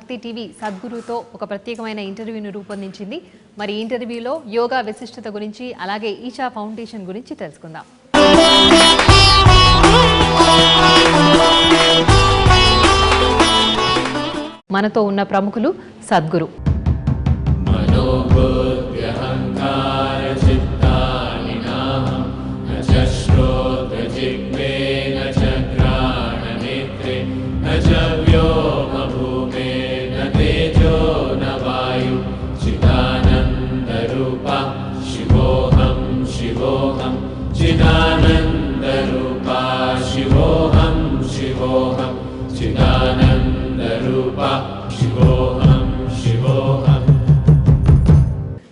భక్తి టీవీ సద్గురుతో ఒక ప్రత్యేకమైన ఇంటర్వ్యూను రూపొందించింది. మరి ఈ ఇంటర్వ్యూలో యోగా విశిష్టత గురించి అలాగే ఈషా ఫౌండేషన్ గురించి తెలుసుకుందాం. మనతో ఉన్న ప్రముఖులు సద్గురు.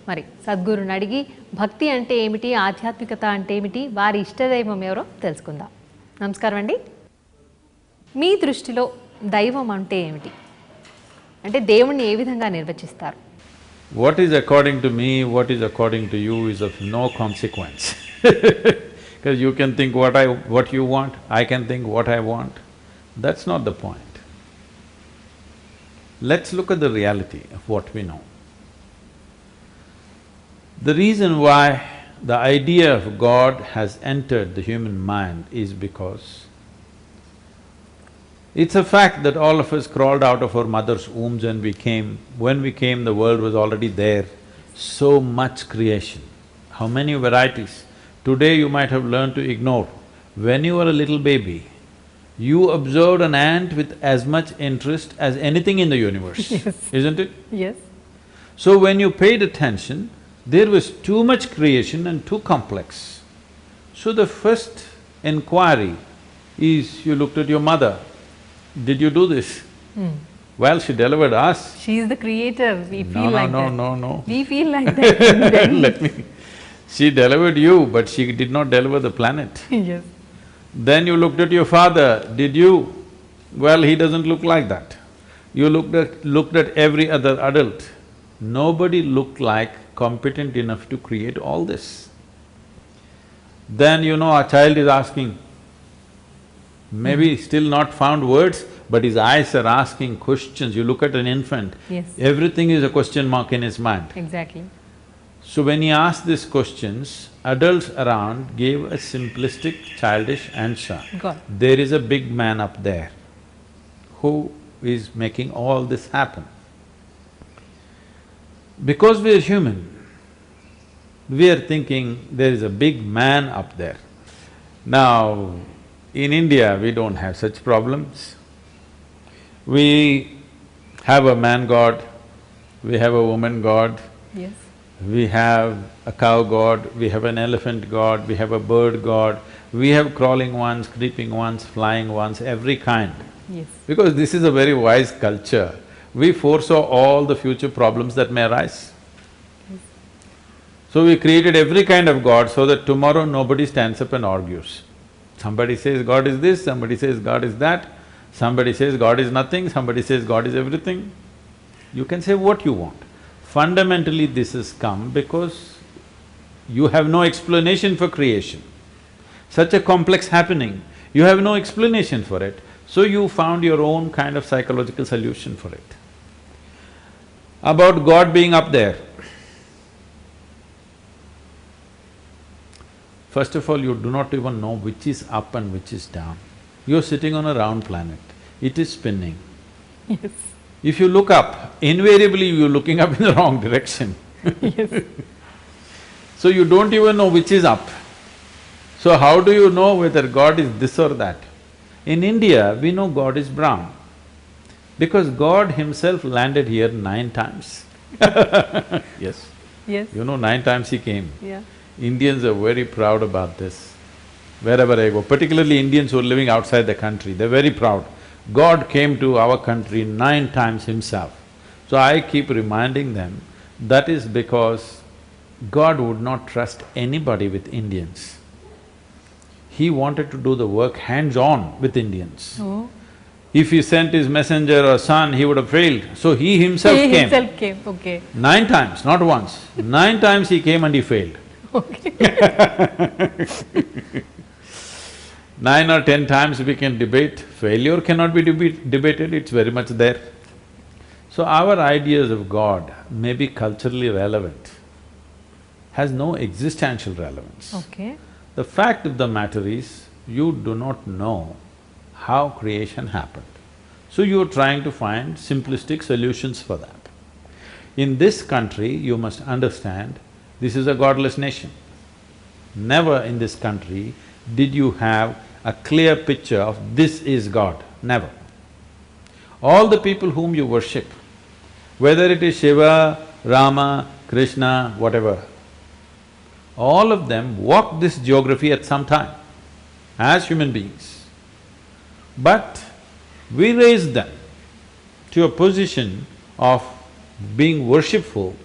మరి సద్గురుని అడిగి భక్తి అంటే ఏమిటి, ఆధ్యాత్మికత అంటే ఏమిటి, వారి ఇష్టదైవం ఎవరో తెలుసుకుందాం. నమస్కారం అండి. మీ దృష్టిలో దైవం అంటే ఏమిటి, అంటే దేవుణ్ణి ఏ విధంగా నిర్వచిస్తారు? What is according to me, what is according to you is of no consequence. Because you can think what you want, I can think what I want. That's not the point. Let's look at the reality of what we know. The reason why the idea of God has entered the human mind is because it's a fact that all of us crawled out of our mother's wombs and we came. When we came, the world was already there. So much creation, how many varieties. Today you might have learned to ignore. When you were a little baby, you observed an ant with as much interest as anything in the universe, yes. Isn't it? Yes. So when you paid attention, there was too much creation and too complex. So the first inquiry is, you looked at your mother, did you do this? Well, she delivered us. She is the creator, we feel like that. No. We feel like that. Let me… She delivered you, but she did not deliver the planet. Yes. Then you looked at your father, did you? Well, he doesn't look like that. You looked at every other adult. Nobody looked like competent enough to create all this. Then a child is asking, maybe still not found words, but his eyes are asking questions. You look at an infant, yes. Everything is a question mark in his mind. Exactly. So when he asked these questions, adults around gave a simplistic, childish answer. God. There is a big man up there who is making all this happen. Because we are human, we are thinking there is a big man up there. Now, in India, we don't have such problems. We have a man god, we have a woman god, Yes. we have a cow god, we have an elephant god, we have a bird god, we have crawling ones, creeping ones, flying ones, every kind. Yes. Because this is a very wise culture, we foresaw all the future problems that may arise. So we created every kind of god so that tomorrow nobody stands up and argues. Somebody says God is this, somebody says God is that, somebody says God is nothing, somebody says God is everything. You can say what you want. Fundamentally, this has come because you have no explanation for creation. Such a complex happening, you have no explanation for it, so you found your own kind of psychological solution for it. About God being up there, first of all, you do not even know which is up and which is down. You're sitting on a round planet, it is spinning. Yes. If you look up, invariably you're looking up in the wrong direction. Yes. So you don't even know which is up. So how do you know whether God is this or that? In India, we know God is brown, because God himself landed here 9 times. Yes. Yes. 9 times he came. Yeah. Indians are very proud about this. Wherever I go, particularly Indians who are living outside the country, they're very proud. God came to our country 9 times himself. So I keep reminding them, that is because God would not trust anybody with Indians. He wanted to do the work hands-on with Indians. Oh. If he sent his messenger or son, he would have failed. So he himself came. He himself came, okay. 9 times, not once. 9 times he came and he failed. Okay. 9 or 10 times we can debate, failure cannot be debated, it's very much there. So our ideas of God may be culturally relevant, has no existential relevance. Okay. The fact of the matter is, you do not know how creation happened. So you're trying to find simplistic solutions for that. In this country, you must understand, this is a godless nation. Never in this country did you have a clear picture of this is God, never. All the people whom you worship, whether it is Shiva, Rama, Krishna, whatever, all of them walked this geography at some time as human beings. But we raised them to a position of being worshipful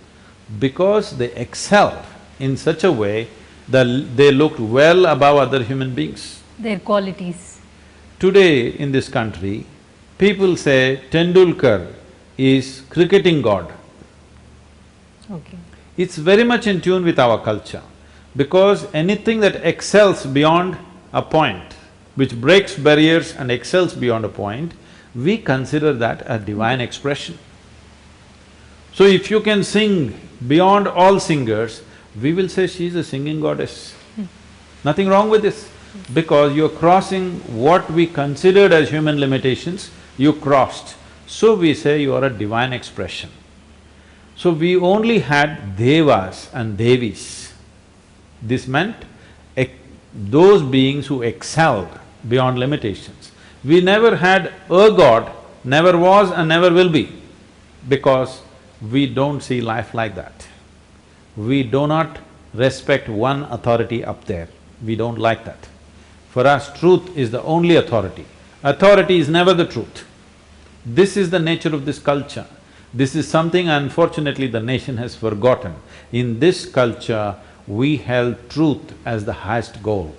because they excelled in such a way that they looked well above other human beings. Their qualities. Today in this country, people say Tendulkar is cricketing god. Okay. It's very much in tune with our culture, because anything that excels beyond a point, which breaks barriers and excels beyond a point, we consider that a divine expression. So if you can sing beyond all singers, we will say she's a singing goddess. Nothing wrong with this, because you're crossing what we considered as human limitations, you crossed. So we say you are a divine expression. So we only had devas and devis. This meant those beings who excelled beyond limitations. We never had a god, never was and never will be, because we don't see life like that. We do not respect one authority up there, we don't like that. For us, truth is the only authority. Authority is never the truth. This is the nature of this culture. This is something unfortunately the nation has forgotten. In this culture, we held truth as the highest goal,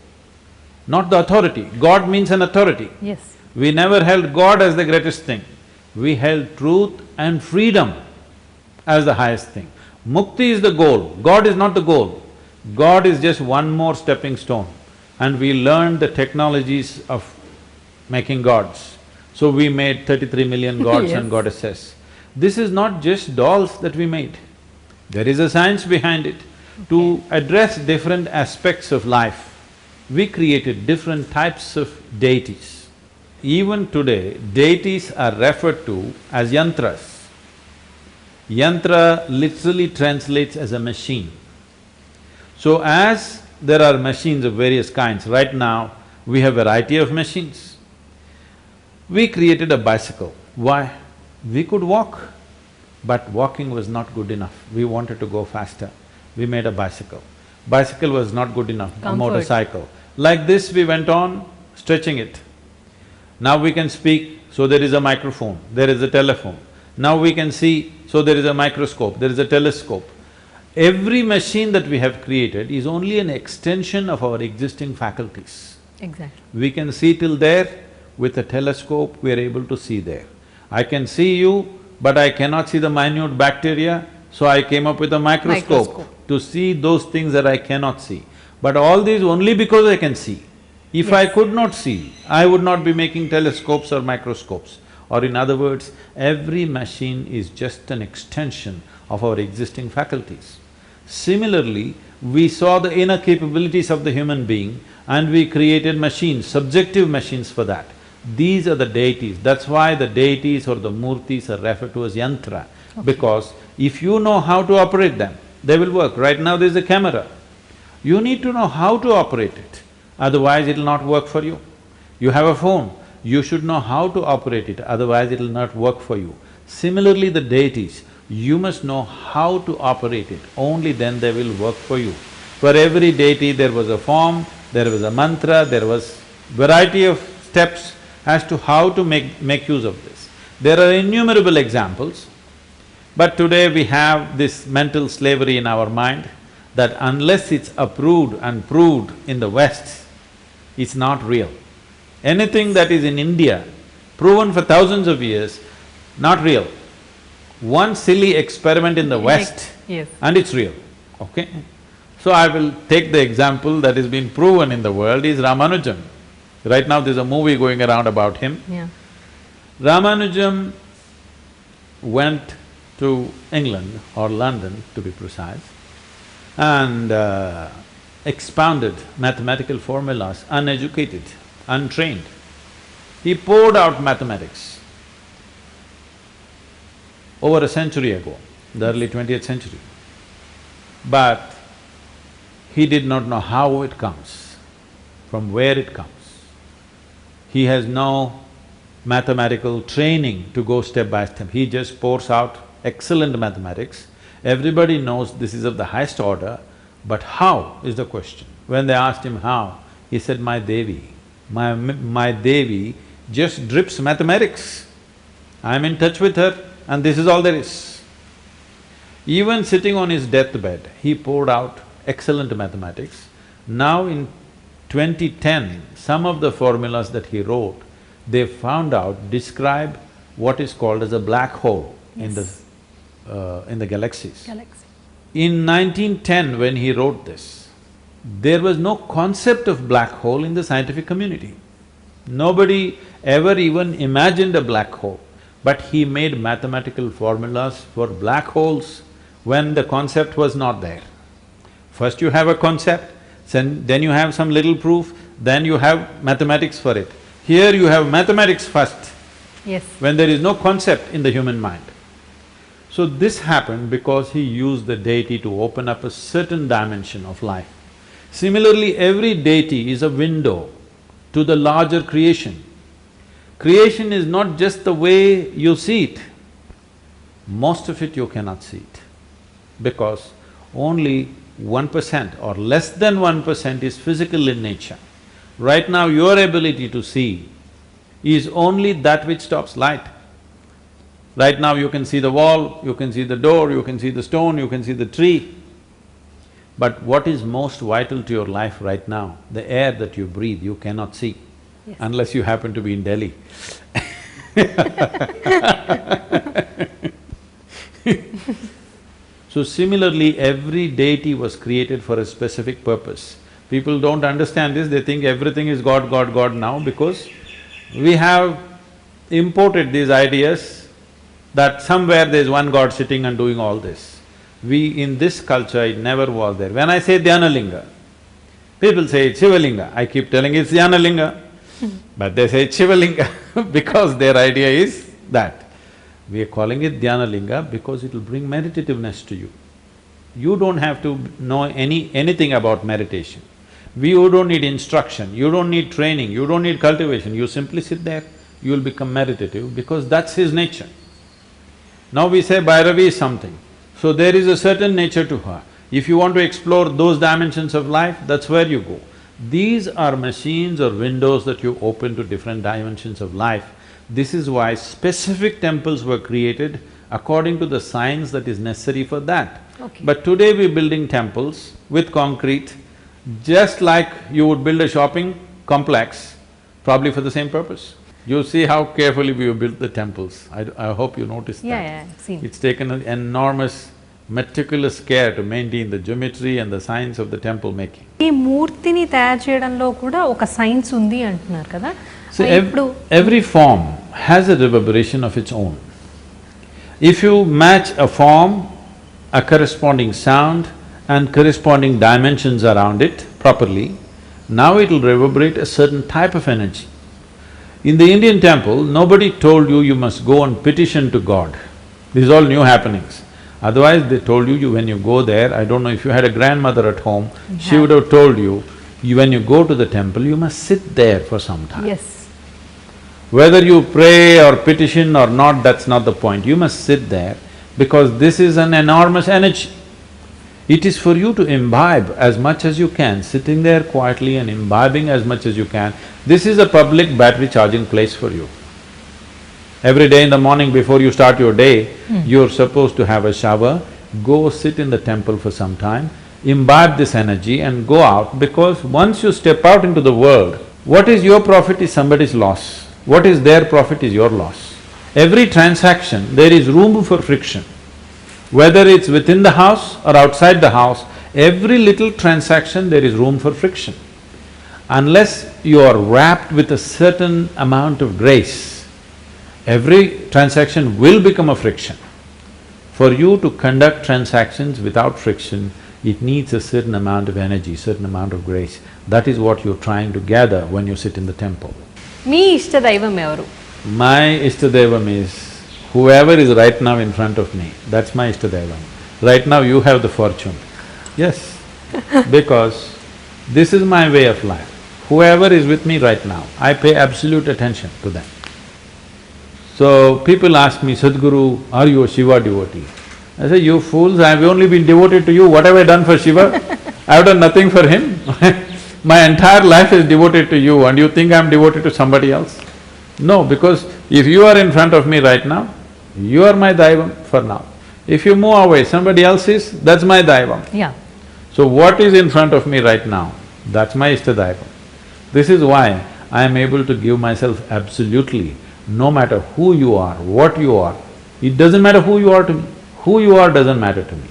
not the authority. God means an authority. Yes. We never held God as the greatest thing. We held truth and freedom as the highest thing. Mukti is the goal, God is not the goal. God is just one more stepping stone. And we learned the technologies of making gods. So we made 33 million gods and goddesses. This is not just dolls that we made. There is a science behind it. To address different aspects of life, we created different types of deities. Even today, deities are referred to as yantras. Yantra literally translates as a machine. So as there are machines of various kinds, right now we have variety of machines. We created a bicycle. Why? We could walk, but walking was not good enough. We wanted to go faster. We made a bicycle. Bicycle was not good enough, a motorcycle. Like this we went on stretching it. Now we can speak, so there is a microphone, there is a telephone. Now we can see, so there is a microscope, there is a telescope. Every machine that we have created is only an extension of our existing faculties. Exactly. We can see till there, with a telescope we are able to see there. I can see you, but I cannot see the minute bacteria, so I came up with a microscope to see those things that I cannot see. But all these only because I can see. If I could not see, I would not be making telescopes or microscopes. Or in other words, every machine is just an extension of our existing faculties. Similarly, we saw the inner capabilities of the human being and we created machines, subjective machines for that. These are the deities. That's why the deities or the murtis are referred to as yantra, because if you know how to operate them, they will work. Right now there's a camera. You need to know how to operate it, otherwise it'll not work for you. You have a phone, you should know how to operate it, otherwise it'll not work for you. Similarly, the deities, you must know how to operate it, only then they will work for you. For every deity there was a form, there was a mantra, there was variety of steps as to how to make use of this. There are innumerable examples, but today we have this mental slavery in our mind that unless it's approved and proved in the West, it's not real. Anything that is in India, proven for thousands of years, not real. One silly experiment in the West and it's real, okay? So I will take the example that has been proven in the world is Ramanujam. Right now there's a movie going around about him. Yeah. Ramanujam went to England or London to be precise and expounded mathematical formulas, uneducated, untrained. He poured out mathematics over a century ago, the early 20th century. But he did not know how it comes, from where it comes. He has no mathematical training to go step by step. He just pours out excellent mathematics. Everybody knows this is of the highest order, but how is the question. When they asked him how, he said, my Devi, my Devi just drips mathematics. I'm in touch with her and this is all there is. Even sitting on his deathbed, he poured out excellent mathematics. Now in 2010, some of the formulas that he wrote, they found out, describe what is called as a black hole in the galaxies. In 1910, when he wrote this, there was no concept of black hole in the scientific community. Nobody ever even imagined a black hole, but he made mathematical formulas for black holes when the concept was not there. First you have a concept, then you have some little proof, then you have mathematics for it. Here you have mathematics first, yes, when there is no concept in the human mind. So this happened because he used the deity to open up a certain dimension of life. Similarly, every deity is a window to the larger creation. Creation is not just the way you see it. Most of it you cannot see it, because only 1% or less than 1% is physical in nature. Right now, your ability to see is only that which stops light. Right now, you can see the wall, you can see the door, you can see the stone, you can see the tree. But what is most vital to your life right now, the air that you breathe, you cannot see, yes, unless you happen to be in Delhi. So similarly, every deity was created for a specific purpose. People don't understand this, they think everything is God, God, God now because we have imported these ideas that somewhere there's one God sitting and doing all this. In this culture, it never was there. When I say Dhyanalinga, people say it's Shivalinga. I keep telling it's Dhyanalinga, but they say it's Shivalinga because their idea is that. We are calling it Dhyanalinga because it will bring meditativeness to you. You don't have to know anything about meditation. You don't need instruction, you don't need training, you don't need cultivation, you simply sit there, you will become meditative because that's his nature. Now we say Bhairavi is something, so there is a certain nature to her. If you want to explore those dimensions of life, that's where you go. These are machines or windows that you open to different dimensions of life. This is why specific temples were created according to the science that is necessary for that. Okay. But today we're building temples with concrete, just like you would build a shopping complex, probably for the same purpose. You see how carefully we have built the temples. I hope you noticed that. Yeah, I've seen. It's taken an enormous, meticulous care to maintain the geometry and the science of the temple making. ఈ మూర్తిని తయారు చేయడంలో కూడా ఒక science ఉంది అంటున్నారు కదా. So every form has a reverberation of its own. If you match a form, a corresponding sound and corresponding dimensions around it properly, now it will reverberate a certain type of energy. In the Indian temple, nobody told you you must go and petition to God. These are all new happenings. Otherwise, they told you when you go there, I don't know if you had a grandmother at home, she would have told you, when you go to the temple, you must sit there for some time. Yes. Whether you pray or petition or not, that's not the point. You must sit there because this is an enormous energy. It is for you to imbibe as much as you can, sitting there quietly and imbibing as much as you can. This is a public battery charging place for you. Every day in the morning before you start your day, you're supposed to have a shower, go sit in the temple for some time, imbibe this energy and go out, because once you step out into the world, what is your profit is somebody's loss. What is their profit is your loss. Every transaction, there is room for friction. Whether it's within the house or outside the house, every little transaction there is room for friction. Unless you are wrapped with a certain amount of grace, Every transaction will become a friction. For you to conduct transactions without friction, it needs a certain amount of energy, certain amount of grace. That is what you're trying to gather when you sit in the temple. మీ ఇష్ట దైవం ఎవరు? My Ishtadevam is whoever is right now in front of me, that's my Ishtadevam. Right now you have the fortune. Yes, because this is my way of life. Whoever is with me right now, I pay absolute attention to them. So people ask me, Sadhguru, are you a Shiva devotee? I say, you fools, I've only been devoted to you, what have I done for Shiva? I've done nothing for him. My entire life is devoted to you and you think I'm devoted to somebody else? No, because if you are in front of me right now, you are my Daivam for now. If you move away, somebody else is, that's my Daivam. Yeah. So what is in front of me right now, that's my Ishtadaivam. This is why I am able to give myself absolutely, no matter who you are, what you are, it doesn't matter who you are to me. Who you are doesn't matter to me.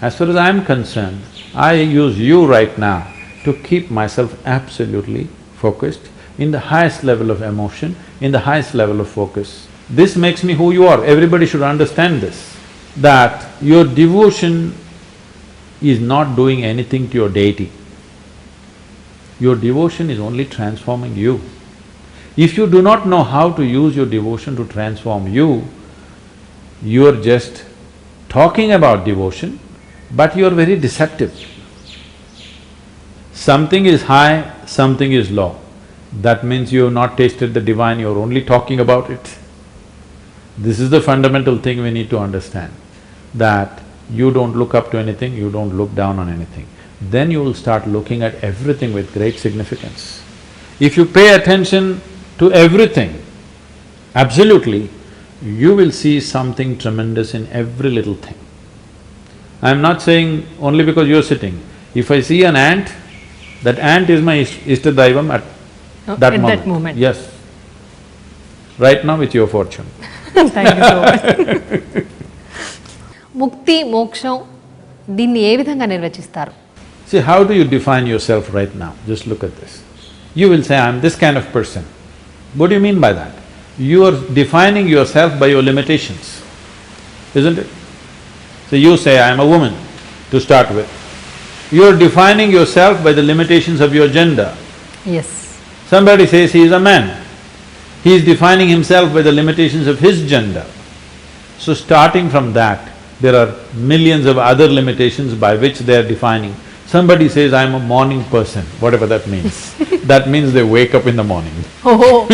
As far as I am concerned, I use you right now to keep myself absolutely focused in the highest level of emotion, in the highest level of focus. This makes me who you are. Everybody should understand this, that your devotion is not doing anything to your deity. Your devotion is only transforming you. If you do not know how to use your devotion to transform you, you are just talking about devotion, but you are very deceptive. Something is high, something is low. That means you have not tasted the divine, you are only talking about it. This is the fundamental thing we need to understand, that you don't look up to anything, you don't look down on anything. Then you will start looking at everything with great significance. If you pay attention to everything, absolutely, you will see something tremendous in every little thing. I'm not saying only because you're sitting. If I see an ant, that ant is my Ishtadaivam at that moment. That moment. Yes. Right now it's your fortune. Thank you so much. ముక్తి మోక్షం దీన్ని ఏ విధంగా నిర్వచిస్తారు? See, how do you define yourself right now? Just look at this. You will say, I'm this kind of person. What do you mean by that? You are defining yourself by your limitations, isn't it? So you say, I'm a woman, to start with. You are defining yourself by the limitations of your gender. Yes. Somebody says he is a man, he is defining himself by the limitations of his gender. So starting from that, there are millions of other limitations by which they are defining. Somebody says, I'm a morning person, whatever that means. That means they wake up in the morning. Oh.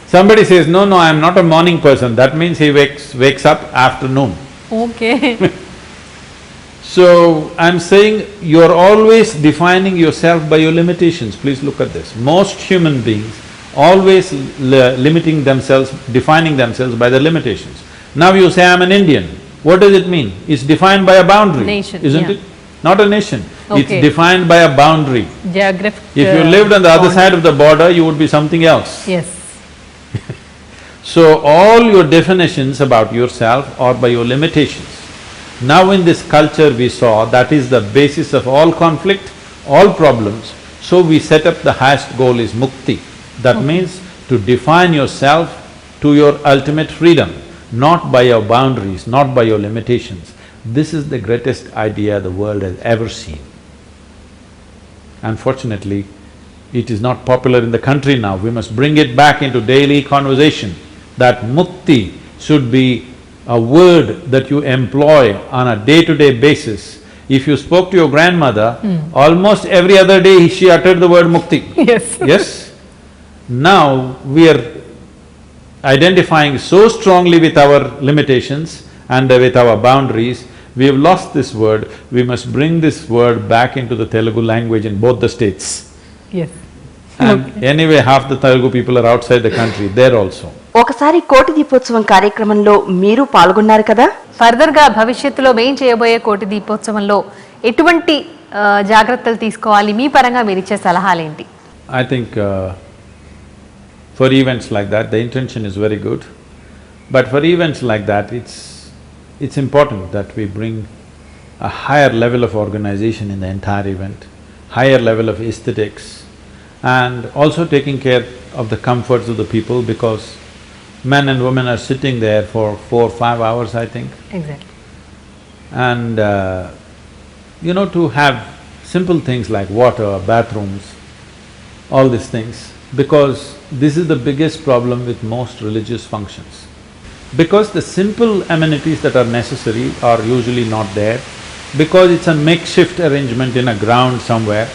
Somebody says, no, no, I'm not a morning person, that means he wakes up afternoon. Okay. So, I'm saying you're always defining yourself by your limitations. Please look at this. Most human beings always limiting themselves, defining themselves by their limitations. Now you say, I'm an Indian. What does it mean? It's defined by a boundary, Nation, isn't yeah. it? Not a nation. Okay. It's defined by a boundary. Geographic. If you lived on the other side of the border, you would be something else. Yes. So, all your definitions about yourself are by your limitations. Now in this culture we saw that is the basis of all conflict, all problems, so we set up the highest goal is mukti. That means to define yourself to your ultimate freedom, not by your boundaries, not by your limitations. This is the greatest idea the world has ever seen. Unfortunately, it is not popular in the country now. We must bring it back into daily conversation, that mukti should be a word that you employ on a day-to-day basis. If you spoke to your grandmother, almost every other day she uttered the word mukti. Yes. Yes? Now we are identifying so strongly with our limitations and with our boundaries, we have lost this word. We must bring this word back into the Telugu language in both the states. Yes. And anyway, half the Telugu people are outside the country, there also. ఒకసారి కోటి దీపోత్సవం కార్యక్రమంలో మీరు పాల్గొన్నారు కదా? Further గా భవిష్యత్తులో మేం చేయబోయే కోటి దీపోత్సవంలో ఎటువంటి జాగ్రత్తలు తీసుకోవాలి, మీ పరంగా మీరు ఇచ్చే సలహాలేంటి? I think for events like that, the intention is very good. But for events like that, it's important that we bring a higher level of organization in the entire event, higher level of aesthetics, and also taking care of the comforts of the people, because Men and women are sitting there for 4-5 hours, I think. Exactly. And to have simple things like water, bathrooms, all these things, because this is the biggest problem with most religious functions. Because the simple amenities that are necessary are usually not there, because it's a makeshift arrangement in a ground somewhere.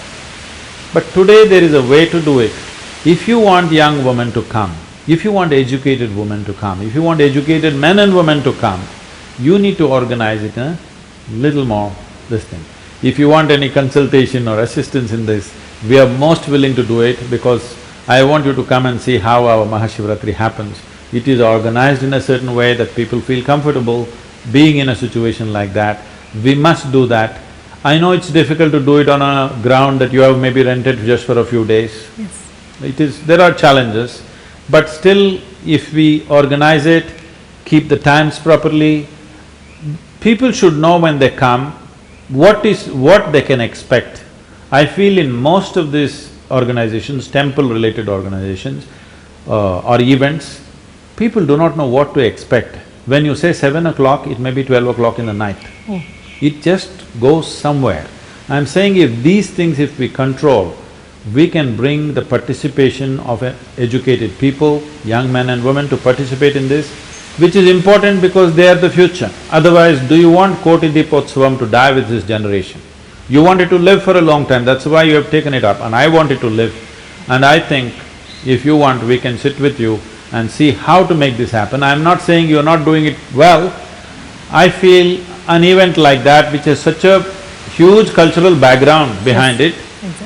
But today there is a way to do it. If you want young women to come, if you want educated women to come, if you want educated men and women to come, you need to organize it in a little more this thing. If you want any consultation or assistance in this, we are most willing to do it because I want you to come and see how our Mahashivratri happens. It is organized in a certain way that people feel comfortable being in a situation like that. We must do that. I know it's difficult to do it on a ground that you have maybe rented just for a few days. Yes. There are challenges, but still if we organize it, keep the times properly, people should know when they come what they can expect. I feel in most of these organizations, temple-related organizations or events, people do not know what to expect. When you say 7 o'clock, it may be 12 o'clock in the night. It just goes somewhere. I'm saying if these things, if we control, we can bring the participation of educated people, young men and women to participate in this, which is important because they are the future. Otherwise, do you want Koti Deepotsavam to die with this generation? You want it to live for a long time, that's why you have taken it up, and I want it to live. And I think if you want, we can sit with you and see how to make this happen. I'm not saying you're not doing it well. I feel an event like that, which has such a huge cultural background behind it,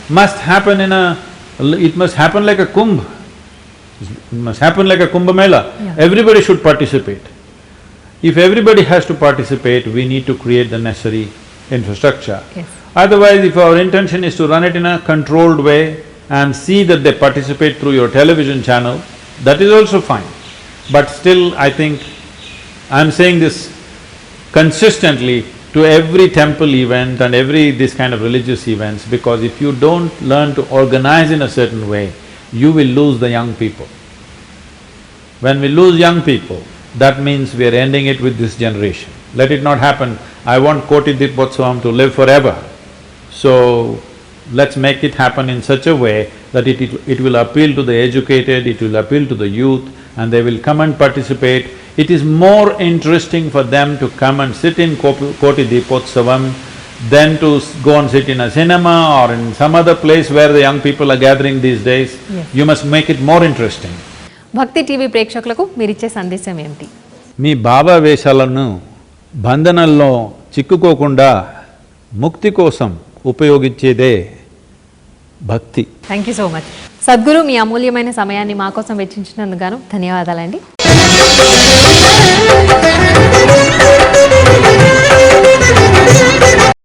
must happen it must happen like a kumbh. It must happen like a Kumbh Mela. Everybody should participate. If everybody has to participate, we need to create the necessary infrastructure. Yes. Otherwise, if our intention is to run it in a controlled way and see that they participate through your television channel, that is also fine. But still, I think, I'm saying this consistently to every temple event and every this kind of religious events, because if you don't learn to organize in a certain way, you will lose the young people. When we lose young people, that means we are ending it with this generation. Let it not happen. I want Koti Deepotsavam to live forever. So, let's make it happen in such a way that it will appeal to the educated, it will appeal to the youth, and they will come and participate. It is more interesting for them to come and sit in Koti Deepotsavam than to go and sit in a cinema or in some other place where the young people are gathering these days. Yes. You must make it more interesting. భక్తి TV ప్రేక్షకులకు మీరిచ్చే సందేశం ఏమిటి? మీ భావావేశాలను బంధనల్లో చిక్కుకోకుండా ముక్తి కోసం ఉపయోగించేదే భక్తి. Thank you so much. Sadhguru, మీ అమూల్యమైన సమయాన్ని మా కోసం వెచ్చించినందుకు గాను ధన్యవాదాలండి.